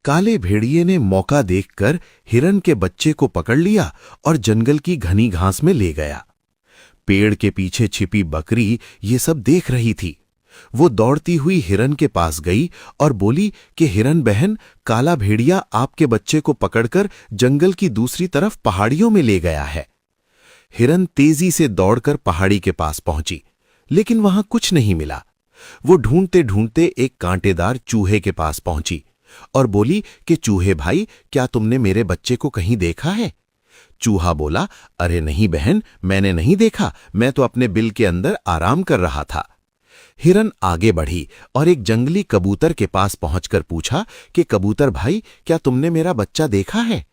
काले भेड़िए ने मौका देखकर हिरन के बच्चे को पकड़ लिया और जंगल की घनी घास में ले गया। पेड़ के पीछे छिपी बकरी ये सब देख रही थी। वो दौड़ती हुई हिरन के पास गई और बोली कि हिरन बहन, काला भेड़िया आपके बच्चे को पकड़कर जंगल की दूसरी तरफ पहाड़ियों में ले गया है। हिरन तेजी से दौड़कर पहाड़ी के पास पहुंची, लेकिन वहां कुछ नहीं मिला। वो ढूंढते ढूंढते एक कांटेदार चूहे के पास पहुंची और बोली कि चूहे भाई, क्या तुमने मेरे बच्चे को कहीं देखा है? चूहा बोला, अरे नहीं बहन, मैंने नहीं देखा, मैं तो अपने बिल के अंदर आराम कर रहा था। हिरन आगे बढ़ी और एक जंगली कबूतर के पास पहुंचकर पूछा कि कबूतर भाई, क्या तुमने मेरा बच्चा देखा है?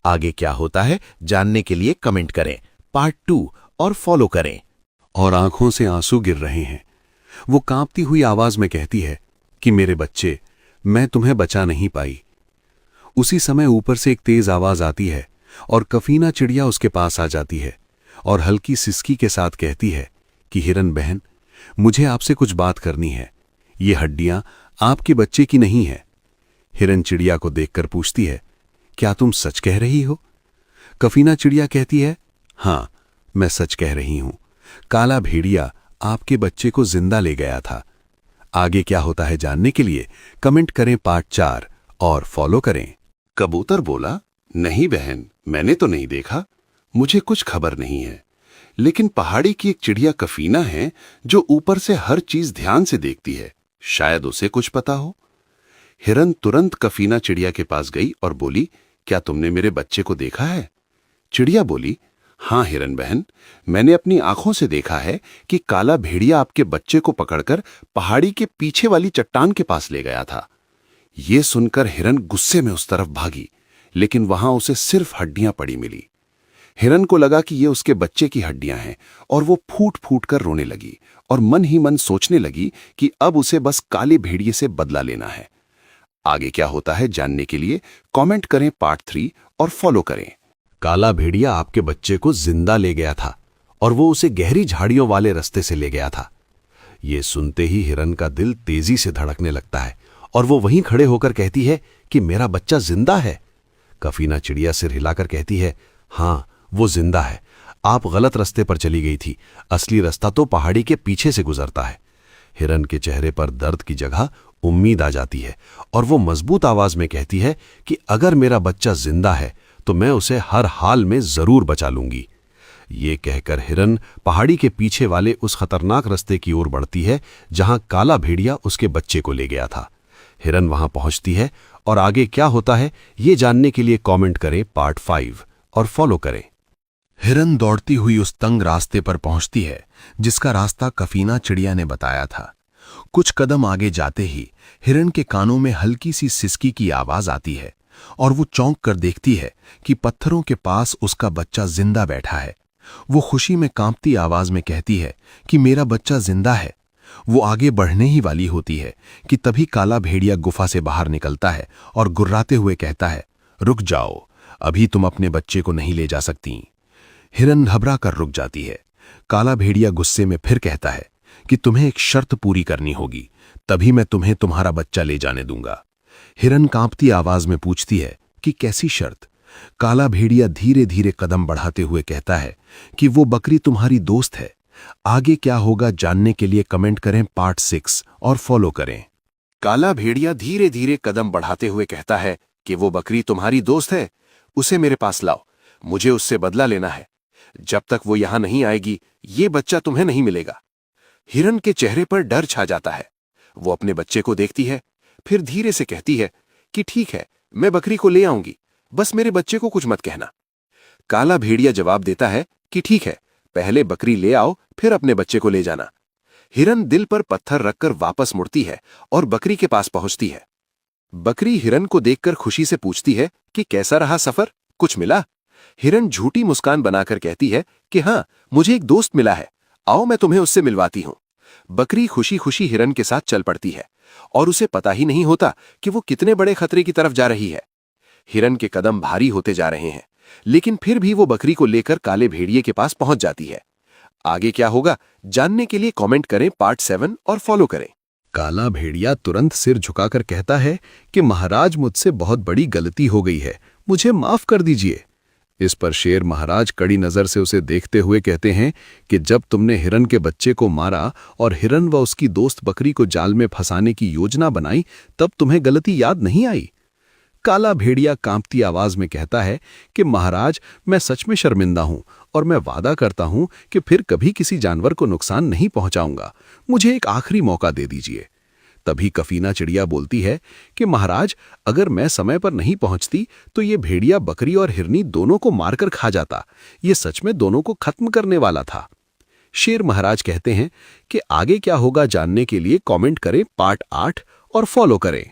आगे क्या होता है जानने के लिए कमेंट करें, पार्ट 2 और फॉलो करें। और आंखों से आंसू गिर रहे हैं। वो कांपती हुई आवाज में कहती है कि मेरे बच्चे, मैं तुम्हें बचा नहीं पाई। उसी समय ऊपर से एक तेज आवाज आती है और कफीना चिड़िया उसके पास आ जाती है और हल्की सिसकी के साथ कहती है कि हिरन बहन, मुझे आपसे कुछ बात करनी है। ये हड्डियां आपके बच्चे की नहीं है। हिरन चिड़िया को देखकर पूछती है, क्या तुम सच कह रही हो? कफीना चिड़िया कहती है, हां, मैं सच कह रही हूं। काला भेड़िया आपके बच्चे को जिंदा ले गया था। आगे क्या होता है जानने के लिए कमेंट करें पार्ट 4 और फॉलो करें। कबूतर बोला, नहीं बहन, मैंने तो नहीं देखा, मुझे कुछ खबर नहीं है। लेकिन पहाड़ी की एक चिड़िया कफीना है जो ऊपर से हर चीज ध्यान से देखती है, शायद उसे कुछ पता हो। हिरन तुरंत कफीना चिड़िया के पास गई और बोली, क्या तुमने मेरे बच्चे को देखा है? चिड़िया बोली, हां हिरन बहन, मैंने अपनी आंखों से देखा है कि काला भेड़िया आपके बच्चे को पकड़कर पहाड़ी के पीछे वाली चट्टान के पास ले गया था। ये सुनकर हिरन गुस्से में उस तरफ भागी, लेकिन वहां उसे सिर्फ हड्डियां पड़ी मिली। हिरन को लगा कि ये उसके बच्चे की हड्डियां हैं और वो फूट फूट कर रोने लगी और मन ही मन सोचने लगी कि अब उसे बस काले भेड़िए से बदला लेना है। आगे क्या होता है जानने के लिए कमेंट करें पार्ट 3 और फॉलो करें। काला भेड़िया आपके बच्चे को जिंदा ले गया था और वो उसे गहरी झाड़ियों वाले रास्ते से ले गया था। ये सुनते ही हिरन का दिल तेजी से धड़कने लगता है और वो वहीं खड़े होकर कहती है कि मेरा बच्चा जिंदा है। कफीना चिड़िया सिर हिलाकर कहती है, हां, वो जिंदा है। आप गलत रास्ते पर चली गई थी, असली रास्ता तो पहाड़ी के पीछे से गुजरता है। हिरन के चेहरे पर दर्द की जगह उम्मीद आ जाती है और वो मजबूत आवाज में कहती है कि अगर मेरा बच्चा जिंदा है तो मैं उसे हर हाल में जरूर बचा लूंगी। ये कहकर हिरन पहाड़ी के पीछे वाले उस खतरनाक रास्ते की ओर बढ़ती है जहां काला भेड़िया उसके बच्चे को ले गया था। हिरन वहां पहुंचती है और आगे क्या होता है ये जानने के लिए कमेंट करें पार्ट 5 और फॉलो करें। हिरन दौड़ती हुई उस तंग रास्ते पर पहुंचती है जिसका रास्ता कफीना चिड़िया ने बताया था। कुछ कदम आगे जाते ही हिरन के कानों में हल्की सी सिसकी की आवाज आती है और वो चौंक कर देखती है कि पत्थरों के पास उसका बच्चा जिंदा बैठा है। वो खुशी में कांपती आवाज में कहती है कि मेरा बच्चा जिंदा है। वो आगे बढ़ने ही वाली होती है कि तभी काला भेड़िया गुफा से बाहर निकलता है और गुर्राते हुए कहता है, रुक जाओ, अभी तुम अपने बच्चे को नहीं ले जा सकती। हिरन घबरा कर रुक जाती है। काला भेड़िया गुस्से में फिर कहता है कि तुम्हें एक शर्त पूरी करनी होगी, तभी मैं तुम्हें तुम्हारा बच्चा ले जाने दूंगा। हिरन कांपती आवाज में पूछती है कि कैसी शर्त? काला भेड़िया धीरे धीरे कदम बढ़ाते हुए कहता है कि वो बकरी तुम्हारी दोस्त है। आगे क्या होगा जानने के लिए कमेंट करें पार्ट 6 और फॉलो करें। काला भेड़िया धीरे धीरे कदम बढ़ाते हुए कहता है कि वो बकरी तुम्हारी दोस्त है, उसे मेरे पास लाओ, मुझे उससे बदला लेना है। जब तक वो यहां नहीं आएगी ये बच्चा तुम्हें नहीं मिलेगा। हिरन के चेहरे पर डर छा जाता है। वो अपने बच्चे को देखती है, फिर धीरे से कहती है कि ठीक है, मैं बकरी को ले आऊंगी, बस मेरे बच्चे को कुछ मत कहना। काला भेड़िया जवाब देता है कि ठीक है, पहले बकरी ले आओ, फिर अपने बच्चे को ले जाना। हिरन दिल पर पत्थर रखकर वापस मुड़ती है और बकरी के पास पहुंचती है। बकरी हिरन को देखकर खुशी से पूछती है कि कैसा रहा सफर, कुछ मिला? हिरन झूठी मुस्कान बनाकर कहती है कि हां, मुझे एक दोस्त मिला है, आओ मैं तुम्हें उससे मिलवाती हूं। बकरी खुशी खुशी हिरन के साथ चल पड़ती है और उसे पता ही नहीं होता कि वो कितने बड़े खतरे की तरफ जा रही है। हिरन के कदम भारी होते जा रहे हैं, लेकिन फिर भी वो बकरी को लेकर काले भेड़िए के पास पहुंच जाती है। आगे क्या होगा जानने के लिए कमेंट करें पार्ट 7 और फॉलो करें। काला भेड़िया तुरंत सिर झुकाकर कहता है कि महाराज, मुझसे बहुत बड़ी गलती हो गई है, मुझे माफ कर दीजिए। इस पर शेर महाराज कड़ी नजर से उसे देखते हुए कहते हैं कि जब तुमने हिरन के बच्चे को मारा और हिरन व उसकी दोस्त बकरी को जाल में फंसाने की योजना बनाई, तब तुम्हें गलती याद नहीं आई? काला भेड़िया कांपती आवाज में कहता है कि महाराज, मैं सच में शर्मिंदा हूं और मैं वादा करता हूं कि फिर कभी किसी जानवर को नुकसान नहीं पहुंचाऊंगा। मुझे एक आखिरी मौका दे दीजिए। तभी कफीना चिड़िया बोलती है कि महाराज, अगर मैं समय पर नहीं पहुंचती तो ये भेड़िया बकरी और हिरनी दोनों को मारकर खा जाता। ये सच में दोनों को खत्म करने वाला था। शेर महाराज कहते हैं कि आगे क्या होगा जानने के लिए कमेंट करें पार्ट 8 और फॉलो करें।